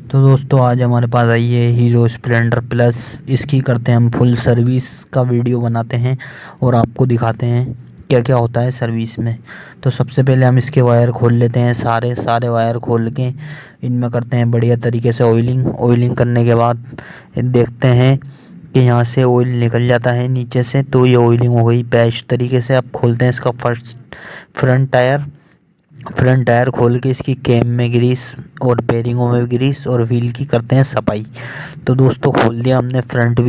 तो दोस्तों आज हमारे पास आई है हीरो स्प्लेंडर प्लस। इसकी करते हैं हम फुल सर्विस का वीडियो बनाते हैं और आपको दिखाते हैं क्या क्या होता है सर्विस में। तो सबसे पहले हम इसके वायर खोल लेते हैं, सारे वायर खोल के इनमें करते हैं बढ़िया तरीके से ऑयलिंग करने के बाद देखते हैं कि यहाँ से ऑयल निकल जाता है नीचे से। तो ये ऑयलिंग हो गई बेस्ट तरीके से। अब खोलते हैं इसका फ्रंट टायर खोल के इसकी कैम में ग्रीस और बेरिंगों में ग्रीस और व्हील की करते हैं सफाई। तो दोस्तों खोल दिया हमने फ्रंट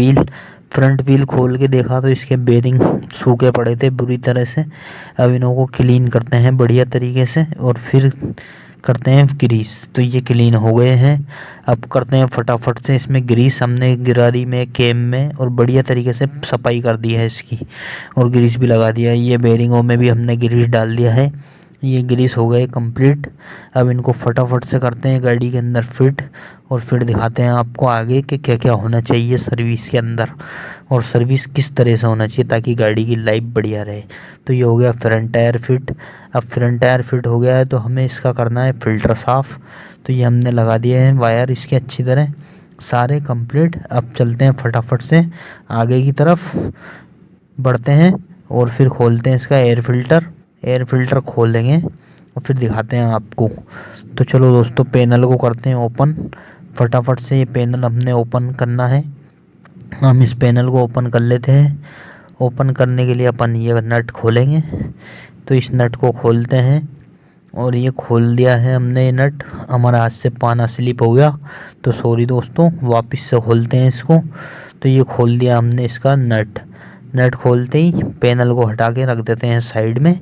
व्हील खोल के देखा तो इसके बेरिंग सूखे पड़े थे बुरी तरह से। अब इन्हों को क्लीन करते हैं बढ़िया तरीके से और फिर करते हैं ग्रीस। तो ये क्लीन हो गए हैं। अब करते हैं फटाफट से इसमें ग्रीस। हमने गिरारी में कैम में और बढ़िया तरीके से सफाई कर दी है इसकी और ग्रीस भी लगा दिया है। ये बेरिंगों में भी हमने ग्रीस डाल दिया है। ये ग्रीस हो गए कंप्लीट। अब इनको फटाफट से करते हैं गाड़ी के अंदर फिट और फिर दिखाते हैं आपको आगे कि क्या क्या होना चाहिए सर्विस के अंदर और सर्विस किस तरह से होना चाहिए ताकि गाड़ी की लाइफ बढ़िया रहे। तो ये हो गया फ्रंट टायर फिट। अब फ्रंट टायर फिट हो गया है तो हमें इसका करना है फ़िल्टर साफ़। तो ये हमने लगा दिए हैं वायर इसके अच्छी तरह सारे कंप्लीट। अब चलते हैं फटाफट से आगे की तरफ बढ़ते हैं और फिर खोलते हैं इसका एयर फिल्टर खोल देंगे और फिर दिखाते हैं आपको। तो चलो दोस्तों पैनल को करते हैं ओपन फटाफट से। ये पैनल हमने ओपन करना है। हम इस पैनल को ओपन कर लेते हैं। ओपन करने के लिए अपन ये नट खोलेंगे। तो इस नट को खोलते हैं और ये खोल दिया है हमने। ये नट हमारे हाथ से पाना स्लिप हो गया तो सॉरी दोस्तों, वापस से खोलते हैं इसको। तो ये खोल दिया हमने इसका नट खोलते ही पैनल को हटा के रख देते हैं साइड में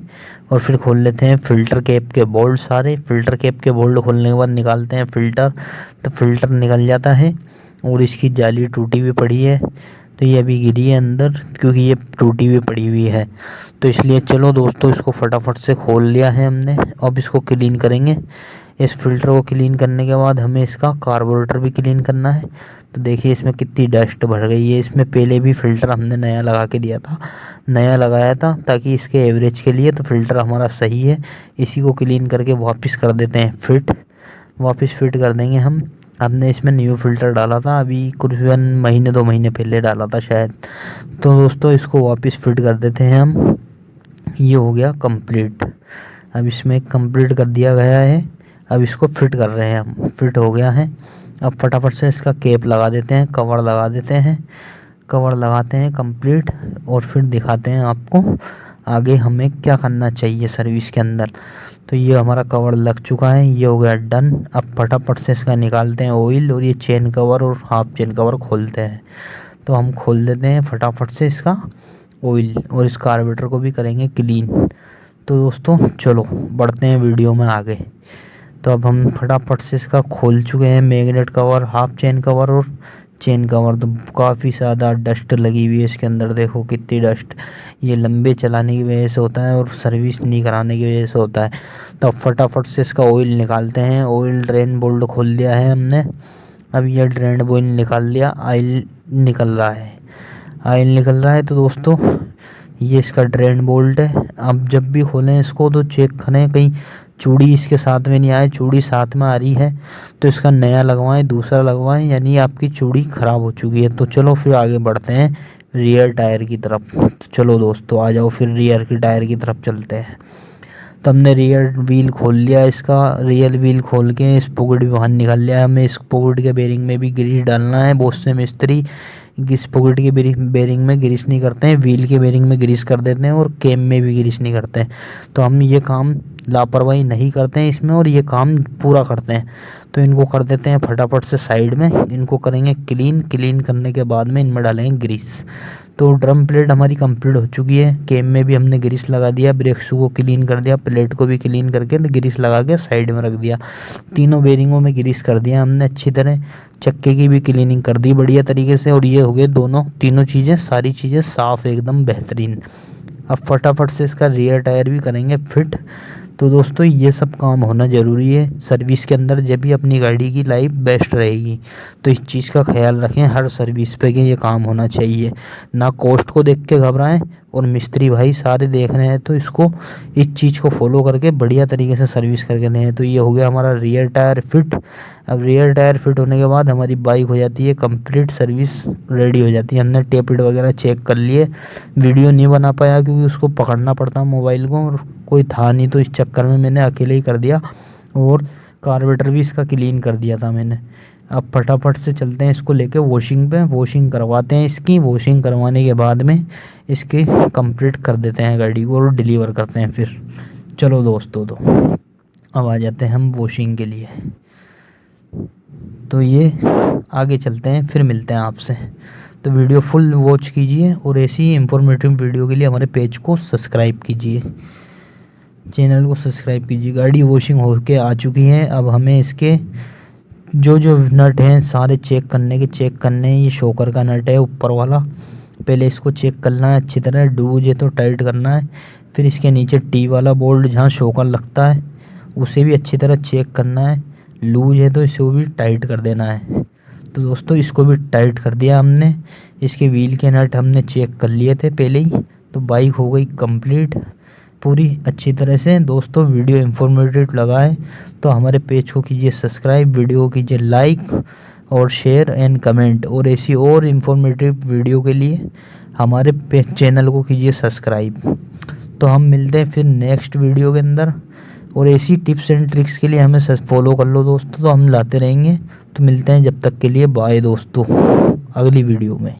और फिर खोल लेते हैं फ़िल्टर कैप के बोल्ट सारे। फ़िल्टर कैप के बोल्ट खोलने के बाद निकालते हैं फ़िल्टर। तो फ़िल्टर निकल जाता है और इसकी जाली टूटी हुई पड़ी है। तो ये अभी गिरी है अंदर क्योंकि ये टूटी हुई पड़ी हुई है। तो इसलिए चलो दोस्तों इसको फटाफट से खोल लिया है हमने। अब इसको क्लीन करेंगे। इस फ़िल्टर को क्लीन करने के बाद हमें इसका कार्बोरेटर भी क्लीन करना है। तो देखिए इसमें कितनी डस्ट भर गई है। इसमें पहले भी फ़िल्टर हमने नया लगाया था ताकि इसके एवरेज के लिए। तो फ़िल्टर हमारा सही है। इसी को क्लीन करके वापस कर देते हैं वापस फिट कर देंगे हम। हमने इसमें न्यू फ़िल्टर डाला था अभी कुछ 2 महीने पहले डाला था शायद। तो दोस्तों इसको वापस फिट कर देते हैं हम। ये हो गया कंप्लीट। अब इसमें कंप्लीट कर दिया गया है। अब इसको फिट कर रहे हैं हम। फिट हो गया है। अब फटाफट से इसका कैप लगा देते हैं, कवर लगाते हैं कंप्लीट और फिर दिखाते हैं आपको आगे हमें क्या करना चाहिए सर्विस के अंदर। तो ये हमारा कवर लग चुका है। ये हो गया डन। अब फटाफट से इसका निकालते हैं ऑयल और ये चेन कवर और हाफ चेन कवर खोलते हैं। तो हम खोल देते हैं फटाफट से इसका ऑयल और इस कार्बोरेटर को भी करेंगे क्लीन। तो दोस्तों चलो बढ़ते हैं वीडियो में आगे। तो अब हम फटाफट से इसका खोल चुके हैं magnet cover, half chain cover और चेन कवर। तो काफ़ी ज़्यादा डस्ट लगी हुई है इसके अंदर, देखो कितनी डस्ट। ये लंबे चलाने की वजह से होता है और सर्विस नहीं कराने की वजह से होता है। तो अब फटाफट से इसका ऑयल निकालते हैं। ऑयल ड्रेन बोल्ट खोल दिया है हमने। अब ये ड्रेन बोल्ट निकाल लिया। ऑयल निकल रहा है। तो दोस्तों ये इसका ड्रेन बोल्ट है। अब जब भी खोलें इसको तो चेक करें कहीं चूड़ी इसके साथ में नहीं आए। चूड़ी साथ में आ रही है तो इसका नया लगवाएं, दूसरा लगवाएं, यानी आपकी चूड़ी ख़राब हो चुकी है। तो चलो फिर आगे बढ़ते हैं रियर टायर की तरफ। तो चलो दोस्तों आ जाओ फिर रियर की टायर की तरफ चलते हैं। तो हमने रियर व्हील खोल लिया। इसका रियर व्हील खोल के इस पॉकेट भी बाहर निकाल लिया। हमें इस पॉकेट के बेरिंग में भी ग्रीस डालना है। बहुत से मिस्त्री इस पॉकेट के बेरिंग में ग्रीस नहीं करते हैं, व्हील के बेरिंग में ग्रीस कर देते हैं और कैम में भी ग्रीस नहीं करते हैं। तो हम ये काम लापरवाही नहीं करते हैं इसमें और ये काम पूरा करते हैं। तो इनको कर देते हैं फटाफट से साइड में। इनको करेंगे क्लीन करने के बाद में इनमें डालेंगे ग्रीस। तो ड्रम प्लेट हमारी कंप्लीट हो चुकी है। कैम में भी हमने ग्रीस लगा दिया, ब्रेक शू को क्लीन कर दिया, प्लेट को भी क्लीन करके ग्रीस लगा के साइड में रख दिया। तीनों बेरिंगों में ग्रीस कर दिया हमने अच्छी तरह। चक्के की भी क्लीनिंग कर दी बढ़िया तरीके से और ये हो गए तीनों चीज़ें, सारी चीज़ें साफ़ एकदम बेहतरीन। अब फटाफट से इसका रियर टायर भी करेंगे फिट। तो दोस्तों ये सब काम होना ज़रूरी है सर्विस के अंदर, जब भी अपनी गाड़ी की लाइफ बेस्ट रहेगी। तो इस चीज़ का ख्याल रखें हर सर्विस पे कि ये काम होना चाहिए। ना कॉस्ट को देख के घबराएं, और मिस्त्री भाई सारे देख रहे हैं, तो इसको इस चीज़ को फॉलो करके बढ़िया तरीके से सर्विस करके दें। तो ये हो गया हमारा रियर टायर फिट। अब रियर टायर फिट होने के बाद हमारी बाइक हो जाती है कंप्लीट, सर्विस रेडी हो जाती है। हमने टेपिड वगैरह चेक कर लिए, वीडियो नहीं बना पाया क्योंकि उसको पकड़ना पड़ता मोबाइल को और कोई था नहीं, तो इस चक्कर में मैंने अकेले ही कर दिया। और कार्बोरेटर भी इसका क्लीन कर दिया था मैंने। अब फटाफट से चलते हैं इसको लेके वॉशिंग पे, वॉशिंग करवाते हैं इसकी। वॉशिंग करवाने के बाद में इसकी कंप्लीट कर देते हैं गाड़ी को और डिलीवर करते हैं फिर। चलो दोस्तों, तो अब आ जाते हैं हम वॉशिंग के लिए। तो ये आगे चलते हैं, फिर मिलते हैं आपसे। तो वीडियो फुल वॉच कीजिए और ऐसी इंफॉर्मेटिव वीडियो के लिए हमारे पेज को सब्सक्राइब कीजिए, चैनल को सब्सक्राइब कीजिए। गाड़ी वॉशिंग होके आ चुकी है। अब हमें इसके जो जो नट हैं सारे चेक करने हैं। ये शॉकर का नट है ऊपर वाला, पहले इसको चेक करना है अच्छी तरह, लूज है तो टाइट करना है। फिर इसके नीचे टी वाला बोल्ट जहाँ शॉकर लगता है उसे भी अच्छी तरह चेक करना है, लूज है तो इसको भी टाइट कर देना है। तो दोस्तों इसको भी टाइट कर दिया हमने। इसके व्हील के नट हमने चेक कर लिए थे पहले ही। तो बाइक हो गई कंप्लीट पूरी अच्छी तरह से। दोस्तों वीडियो इन्फॉर्मेटिव लगा है तो हमारे पेज को कीजिए सब्सक्राइब, वीडियो को कीजिए लाइक और शेयर एंड कमेंट। और ऐसी और इन्फॉर्मेटिव वीडियो के लिए हमारे चैनल को कीजिए सब्सक्राइब। तो हम मिलते हैं फिर नेक्स्ट वीडियो के अंदर। और ऐसी टिप्स एंड ट्रिक्स के लिए हमें फॉलो कर लो दोस्तों, तो हम लाते रहेंगे। तो मिलते हैं, जब तक के लिए बाय दोस्तों, अगली वीडियो में।